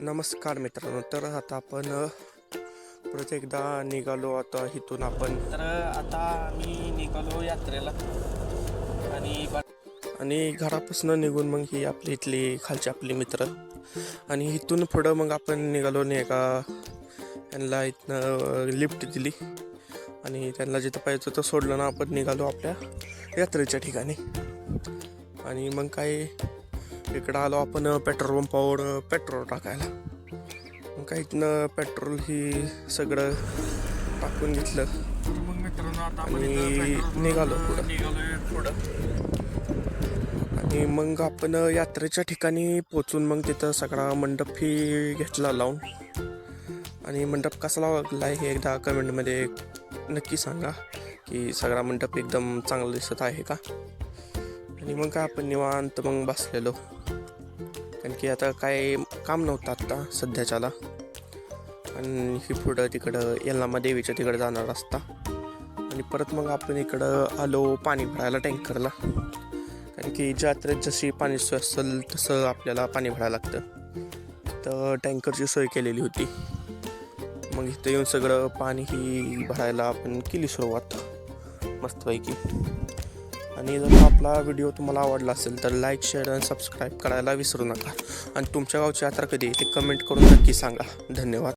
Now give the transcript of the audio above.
नमस्कार मित्रांनो. तर आता आपण परत एकदा निघालो. आता इथून आपण आता आम्ही निघालो यात्रेला आणि घरापासून निघून मग ही आपली इथली खालची आपली मित्र आणि इथून पुढं मग आपण निघालो नाही का. त्यांना इथनं लिफ्ट दिली आणि त्यांना जिथं पाहिजे होतं सोडलं ना. आपण निघालो आपल्या यात्रेच्या ठिकाणी आणि मग काय इकडं आलो आपण पेट्रोल पंपावर पेट्रोल टाकायला. मग काही इथनं पेट्रोल ही सगळं टाकून घेतलं मग मित्रांनो आता आणि निघालो पुढं. आणि मग आपण यात्रेच्या ठिकाणी पोचून मग तिथं सगळा मंडप ही घेतला लावून. आणि मंडप कसा लागला हे एकदा कमेंटमध्ये नक्की सांगा की सगळा मंडप एकदम चांगला दिसत आहे का. आणि मग काय आपण निवांत मग बसलेलो, कारण की आता काय काम नव्हतं आत्ता सध्याच्याला. आणि ही पुढं तिकडं यल्लामा देवीच्या तिकडं जाणार असता. आणि परत मग आपण इकडं आलो पाणी भरायला टँकरला, कारण की यात्रेत जशी पाणी सोय असेल तसं आपल्याला पाणी भरायला लागतं. तर टँकरची सोय केलेली होती. मग इथं येऊन सगळं पाणी ही भरायला आपण केली सुरुवात मस्तपैकी. आणि जर आपला व्हिडिओ तुम्हाला आवडला असेल तर लाईक, शेअर आणि सबस्क्राईब करायला विसरू नका. आणि तुमच्या गावची यात्रा कधी ते कमेंट करून नक्की सांगा. धन्यवाद.